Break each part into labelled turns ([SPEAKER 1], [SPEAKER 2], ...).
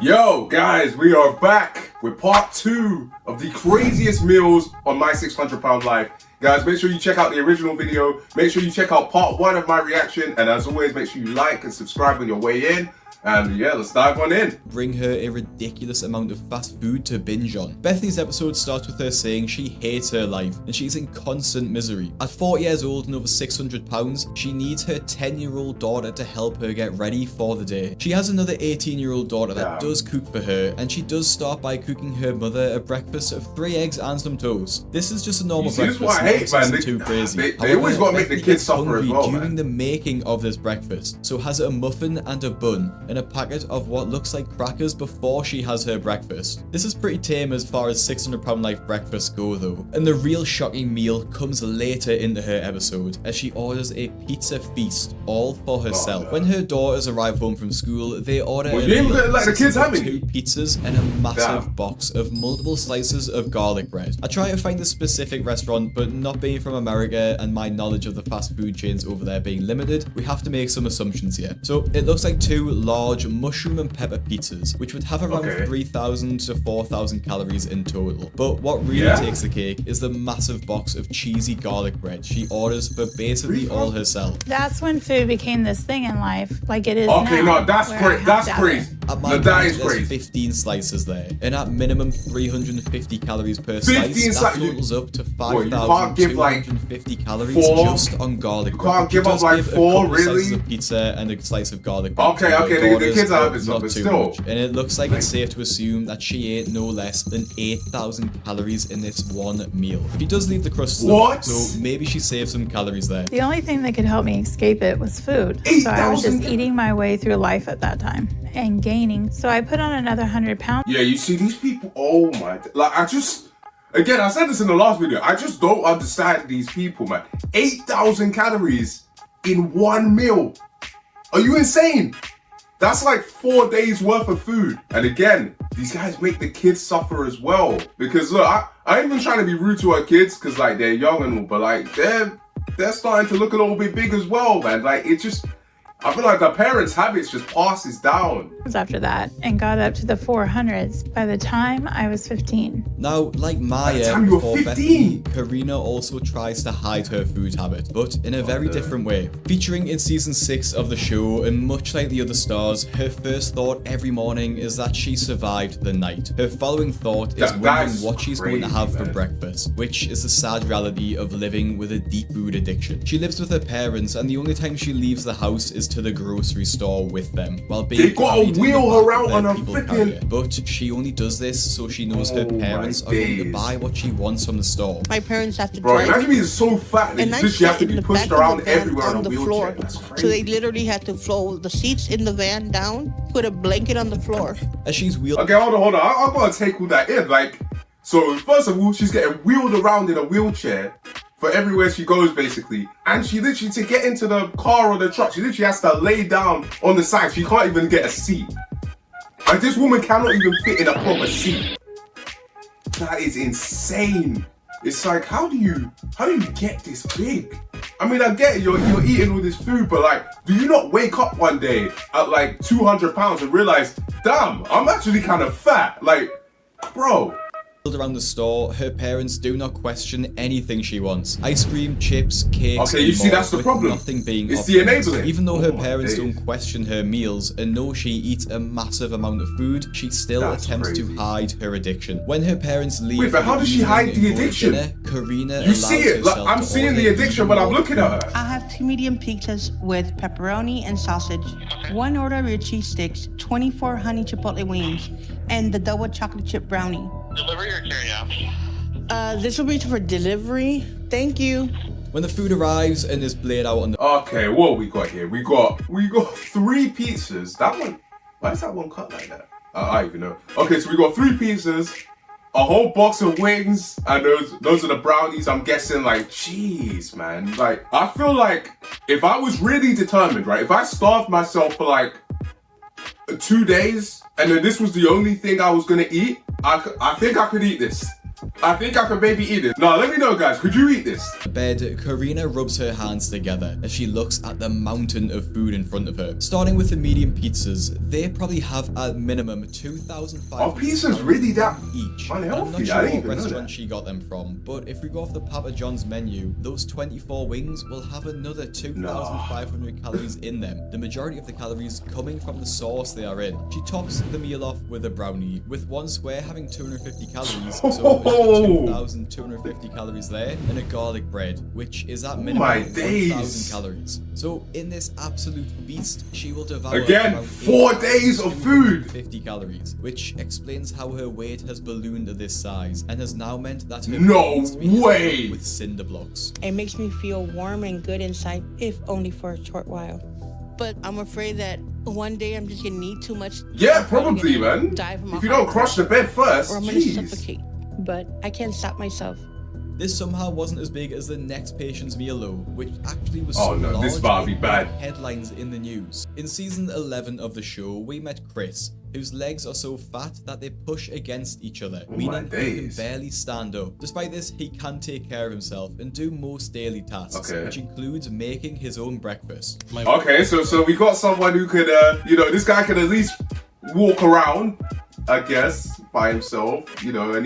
[SPEAKER 1] Yo, guys, we are back with part 2 of the craziest meals on my 600-pound life. Guys, make sure you check out the original video. Make sure you check out part 1 of my reaction. And as always, make sure you like and subscribe on your way in. And yeah, let's dive on in.
[SPEAKER 2] Bring her a ridiculous amount of fast food to binge on. Bethy's episode starts with her saying she hates her life and she's in constant misery. At 40 years old and over 600 pounds, she needs her 10-year-old daughter to help her get ready for the day. She has another 18-year-old daughter that does cook for her, and she does start by cooking her mother a breakfast of 3 eggs and some toast. This is just a normal breakfast.
[SPEAKER 1] This is what I hate, man.
[SPEAKER 2] Too crazy.
[SPEAKER 1] They always got to make the kids suffer as well,
[SPEAKER 2] during the making of this breakfast, so has a muffin and a bun and a packet of what looks like crackers before she has her breakfast. This is pretty tame as far as 600-pound life breakfasts go though, and the real shocking meal comes later into her episode as she orders a pizza feast all for herself. When her daughters arrive home from school, they order
[SPEAKER 1] like the kids having
[SPEAKER 2] 2 pizzas and a massive box of multiple slices of garlic bread. I try to find a specific restaurant, but not being from America and my knowledge of the fast food chains over there being limited, we have to make some assumptions here. So it looks like 2 large mushroom and pepper pizzas, which would have around 3,000 to 4,000 calories in total. But what really takes the cake is the massive box of cheesy garlic bread she orders for basically all herself.
[SPEAKER 3] That's when food became this thing in life, like it is now.
[SPEAKER 1] Okay, no, that's crazy. That's crazy. That is crazy.
[SPEAKER 2] 15 slices there, and at minimum 350 calories per slice. That totals up to 5,250 calories just on garlic bread.
[SPEAKER 1] You can't give up like 4, really?
[SPEAKER 2] Slices of pizza and a slice of garlic bread.
[SPEAKER 1] Okay, the kids are having
[SPEAKER 2] not
[SPEAKER 1] something
[SPEAKER 2] too
[SPEAKER 1] still.
[SPEAKER 2] much. And it looks like it's safe to assume that she ate no less than 8,000 calories in this one meal. She does leave the crust though, so maybe she saved some calories there.
[SPEAKER 3] The only thing that could help me escape it was food. So I was just eating my way through life at that time and gaining. So I put on another 100 pounds.
[SPEAKER 1] Yeah, you see these people, oh my, like again, I said this in the last video, I just don't understand these people, man. 8,000 calories in one meal. Are you insane? That's like 4 days worth of food. And again, these guys make the kids suffer as well. Because look, I ain't even trying to be rude to our kids because like they're young and all, but like they're starting to look a little bit big as well, man. Like it just, I feel like the parents' habits just passes down.
[SPEAKER 3] After that, and got up to the 400s by the time I was 15.
[SPEAKER 2] Now, like Maya, before Bethy, Karina also tries to hide her food habit, but in a very different way. Featuring in season 6 of the show, and much like the other stars, her first thought every morning is that she survived the night. Her following thought is wondering what she's going to have for breakfast, which is the sad reality of living with a deep food addiction. She lives with her parents, and the only time she leaves the house is to the grocery store with them, while being
[SPEAKER 1] wheel her out on a freaking...
[SPEAKER 2] But she only does this so she knows her parents are going to buy what she wants from the store.
[SPEAKER 4] My parents have to drive.
[SPEAKER 1] Imagine being so fat that you have to be pushed around everywhere on a wheelchair.
[SPEAKER 4] So they literally had to fold the seats in the van down, put a blanket on the floor.
[SPEAKER 2] As she's wheeled...
[SPEAKER 1] Okay, hold on. I'm gonna take all that in. Like, so first of all, she's getting wheeled around in a wheelchair for everywhere she goes, basically. And she literally, to get into the car or the truck, she literally has to lay down on the side. She can't even get a seat. Like, this woman cannot even fit in a proper seat. That is insane. It's like, how do you get this big? I mean, I get it, you're eating all this food, but like, do you not wake up one day at like 200 pounds and realize, damn, I'm actually kind of fat? Like, bro.
[SPEAKER 2] Around the store, her parents do not question anything she wants. Ice cream, chips, cakes,
[SPEAKER 1] okay, you see, that's the problem.
[SPEAKER 2] Nothing being
[SPEAKER 1] it's the enabling.
[SPEAKER 2] Even though her parents don't question her meals and know she eats a massive amount of food, she still attempts to hide her addiction. When her parents leave,
[SPEAKER 1] wait, but how does she hide the addiction?
[SPEAKER 2] Karina,
[SPEAKER 1] you see it, like, I'm seeing the addiction when I'm looking at her.
[SPEAKER 4] I have 2 medium pizzas with pepperoni and sausage, 1 order of real cheese sticks, 24 honey chipotle wings, and the double chocolate chip brownie.
[SPEAKER 5] Delivery or carry out?
[SPEAKER 4] This will be for delivery. Thank you.
[SPEAKER 2] When the food arrives and is laid out on the...
[SPEAKER 1] Okay, what we got here? We got 3 pizzas. That one, why is that one cut like that? I don't even know. Okay, so we got 3 pizzas, a whole box of wings, and those are the brownies. I'm guessing, like, jeez, man. Like, I feel like if I was really determined, right? If I starved myself for like 2 days, and then this was the only thing I was gonna eat, I think I could eat this. I think I could maybe eat this. No, let me know, guys. Could you eat this?
[SPEAKER 2] In bed, Karina rubs her hands together as she looks at the mountain of food in front of her. Starting with the medium pizzas, they probably have at minimum 2,500
[SPEAKER 1] Are pizzas really that
[SPEAKER 2] each.
[SPEAKER 1] unhealthy?
[SPEAKER 2] I'm not
[SPEAKER 1] I
[SPEAKER 2] sure
[SPEAKER 1] didn't
[SPEAKER 2] what
[SPEAKER 1] even know
[SPEAKER 2] restaurant
[SPEAKER 1] that.
[SPEAKER 2] she got them from, but if we go off the Papa John's menu, those 24 wings will have another 2,500 calories in them. The majority of the calories coming from the sauce they are in. She tops the meal off with a brownie, with one square having 250 calories, so 2,250 calories there, and a garlic bread, which is at minimum 1,000 calories. So in this absolute feast, she will devour
[SPEAKER 1] again
[SPEAKER 2] around
[SPEAKER 1] 4 days of food.
[SPEAKER 2] 50 calories, which explains how her weight has ballooned to this size and has now meant that her
[SPEAKER 1] No
[SPEAKER 2] needs to be
[SPEAKER 1] way.
[SPEAKER 2] filled with cinder blocks.
[SPEAKER 4] It makes me feel warm and good inside, if only for a short while. But I'm afraid that one day I'm just gonna need too much.
[SPEAKER 1] Yeah,
[SPEAKER 4] I'm probably
[SPEAKER 1] probably,
[SPEAKER 4] gonna
[SPEAKER 1] man.
[SPEAKER 4] die from a
[SPEAKER 1] If you
[SPEAKER 4] heart
[SPEAKER 1] don't crush the bed first,
[SPEAKER 4] or I'm gonna
[SPEAKER 1] jeez.
[SPEAKER 4] suffocate. But I can't stop myself.
[SPEAKER 2] This somehow wasn't as big as the next patient's meal though, which actually was
[SPEAKER 1] Oh
[SPEAKER 2] so
[SPEAKER 1] no, this
[SPEAKER 2] large
[SPEAKER 1] about to be
[SPEAKER 2] it
[SPEAKER 1] bad.
[SPEAKER 2] made headlines in the news. In season 11 of the show, we met Chris, whose legs are so fat that they push against each other,
[SPEAKER 1] Oh my
[SPEAKER 2] meaning he can
[SPEAKER 1] days.
[SPEAKER 2] barely stand up. Despite this, he can take care of himself and do most daily tasks,
[SPEAKER 1] Okay.
[SPEAKER 2] which includes making his own breakfast.
[SPEAKER 1] Okay, so we got someone who could, this guy can at least walk around, I guess, by himself, and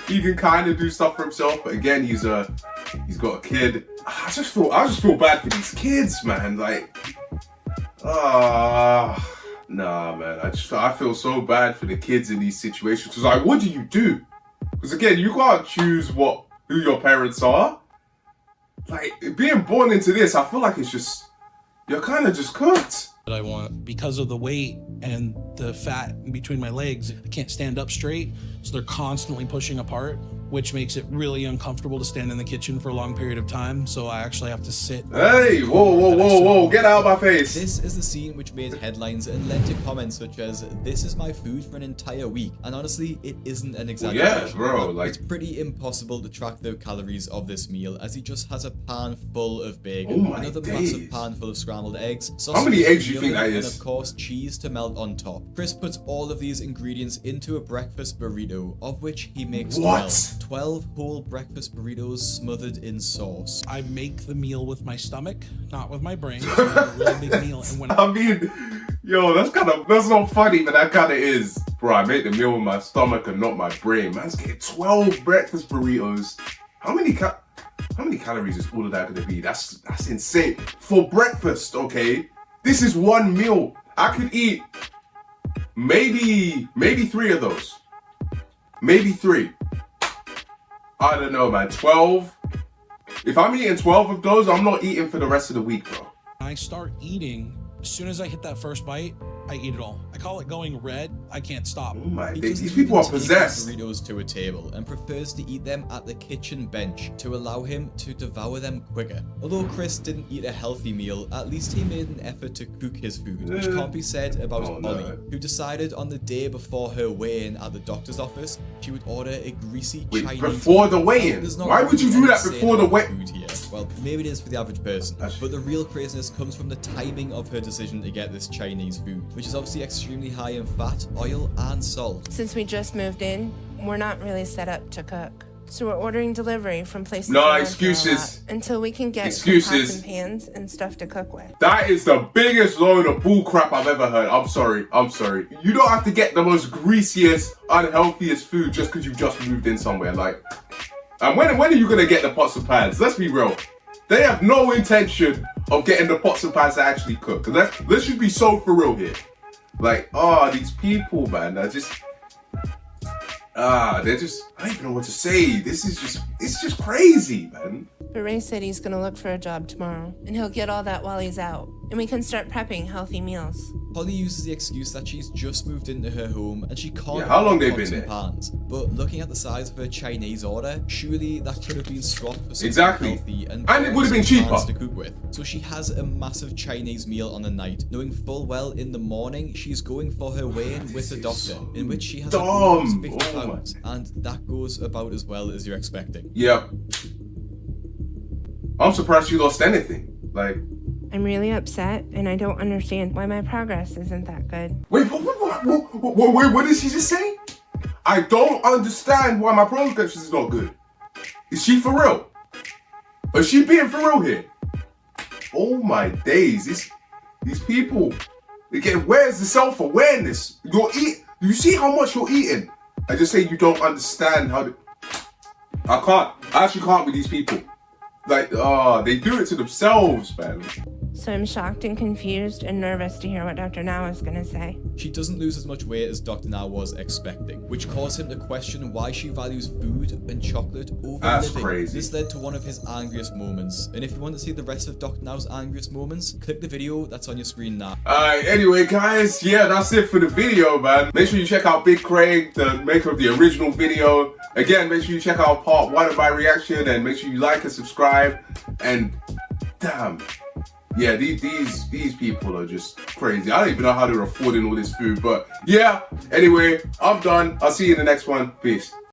[SPEAKER 1] he can kind of do stuff for himself. But again, he's got a kid. I just feel bad for these kids, man. Like, nah, man. I feel so bad for the kids in these situations. Cause like, what do you do? Because again, you can't choose who your parents are. Like, being born into this, I feel like it's just, you're kind of just cooked.
[SPEAKER 6] That I want because of the weight and the fat between my legs. I can't stand up straight, so they're constantly pushing apart, which makes it really uncomfortable to stand in the kitchen for a long period of time. So I actually have to sit.
[SPEAKER 1] Hey, whoa, get out of my face.
[SPEAKER 2] This is the scene which made headlines and led to comments such as, "This is my food for an entire week." And honestly, it isn't an exaggeration.
[SPEAKER 1] Yeah, bro, like,
[SPEAKER 2] it's pretty impossible to track the calories of this meal, as he just has a pan full of bacon,
[SPEAKER 1] Oh my
[SPEAKER 2] another
[SPEAKER 1] days.
[SPEAKER 2] massive pan full of scrambled eggs,
[SPEAKER 1] How many
[SPEAKER 2] sausage,
[SPEAKER 1] eggs do you think
[SPEAKER 2] yogurt,
[SPEAKER 1] that
[SPEAKER 2] and
[SPEAKER 1] is?
[SPEAKER 2] of course cheese to melt on top. Chris puts all of these ingredients into a breakfast burrito, of which he makes
[SPEAKER 1] What?
[SPEAKER 2] 12 whole breakfast burritos smothered in sauce.
[SPEAKER 6] I make the meal with my stomach, not with my brain. So I make a really big meal, and when
[SPEAKER 1] I mean, yo, that's not funny, but that kind of is. Bro, I make the meal with my stomach and not my brain. Man's getting 12 breakfast burritos. How many calories is all of that gonna be? That's insane. For breakfast, okay? This is one meal. I could eat maybe 3 of those. Maybe 3. I don't know, man. 12. If I'm eating 12 of those, I'm not eating for the rest of the week, bro.
[SPEAKER 6] I start eating, as soon as I hit that first bite, I eat it all. I call it going red. I can't stop.
[SPEAKER 1] Oh my
[SPEAKER 2] He
[SPEAKER 1] days,
[SPEAKER 2] doesn't
[SPEAKER 1] these people are
[SPEAKER 2] even take
[SPEAKER 1] possessed.
[SPEAKER 2] his burritos to a table and prefers to eat them at the kitchen bench to allow him to devour them quicker. Although Chris didn't eat a healthy meal, at least he made an effort to cook his food, which can't be said about
[SPEAKER 1] Oh, no.
[SPEAKER 2] Ollie, who decided on the day before her weigh-in at the doctor's office, she would order a greasy
[SPEAKER 1] Wait,
[SPEAKER 2] Chinese
[SPEAKER 1] before the
[SPEAKER 2] meal.
[SPEAKER 1] weigh-in?
[SPEAKER 2] There's not
[SPEAKER 1] Why would you
[SPEAKER 2] really
[SPEAKER 1] do that
[SPEAKER 2] any
[SPEAKER 1] before
[SPEAKER 2] saying
[SPEAKER 1] the
[SPEAKER 2] about
[SPEAKER 1] weigh-
[SPEAKER 2] food here. Well, maybe it is for the average person, but the real craziness comes from the timing of her decision to get this Chinese food, which is obviously extremely high in fat, oil, and salt.
[SPEAKER 7] Since we just moved in, we're not really set up to cook. So we're ordering delivery from places
[SPEAKER 1] No
[SPEAKER 7] around here a
[SPEAKER 1] excuses.
[SPEAKER 7] lot until we can get
[SPEAKER 1] Excuses.
[SPEAKER 7] some pots and pans and stuff to cook with.
[SPEAKER 1] That is the biggest load of bull crap I've ever heard. I'm sorry. You don't have to get the most greasiest, unhealthiest food just because you've just moved in somewhere. Like, and when are you gonna get the pots and pans? Let's be real. They have no intention of getting the pots and pans to actually cook. Let's just be so for real here. Like, these people, man, they're just, I don't even know what to say. It's just crazy, man.
[SPEAKER 7] But Ray said he's gonna look for a job tomorrow, and he'll get all that while he's out, and we can start prepping healthy meals.
[SPEAKER 2] Holly uses the excuse that she's just moved into her home and she can't
[SPEAKER 1] Yeah, how long
[SPEAKER 2] afford
[SPEAKER 1] they been
[SPEAKER 2] pots and
[SPEAKER 1] there?
[SPEAKER 2] pans. But looking at the size of her Chinese order, surely that could have been swapped for something
[SPEAKER 1] Exactly.
[SPEAKER 2] healthy and
[SPEAKER 1] And it would have been
[SPEAKER 2] some
[SPEAKER 1] cheaper.
[SPEAKER 2] pans to cook with. So she has a massive Chinese meal on the night, knowing full well in the morning she's going for her weigh-in with the doctor, in which she has to lose
[SPEAKER 1] dumb.
[SPEAKER 2] 50
[SPEAKER 1] Oh my-
[SPEAKER 2] pounds, and that goes about as well as you're expecting.
[SPEAKER 1] Yep. I'm surprised you lost anything. Like,
[SPEAKER 7] I'm really upset, and I don't understand why my progress isn't that good.
[SPEAKER 1] wait, what did she just say? I don't understand why my progression is not good. Is she for real? Is she being for real here? Oh my days, these people, where's the self-awareness? You see how much you're eating? I just say you don't understand how I actually can't with these people. Like, they do it to themselves, man.
[SPEAKER 7] So I'm shocked and confused and nervous to hear what Dr. Now is gonna say.
[SPEAKER 2] She doesn't lose as much weight as Dr. Now was expecting, which caused him to question why she values food and chocolate over
[SPEAKER 1] That's
[SPEAKER 2] living.
[SPEAKER 1] crazy.
[SPEAKER 2] This led to one of his angriest moments, and if you want to see the rest of Dr. Now's angriest moments, click the video that's on your screen now.
[SPEAKER 1] Alright, anyway guys, yeah, that's it for the video, man. Make sure you check out Big Craig, the maker of the original video. Again, make sure you check out part 1 of my reaction, and make sure you like and subscribe. And damn, yeah, these people are just crazy. I don't even know how they're affording all this food, but yeah. Anyway, I'm done. I'll see you in the next one. Peace.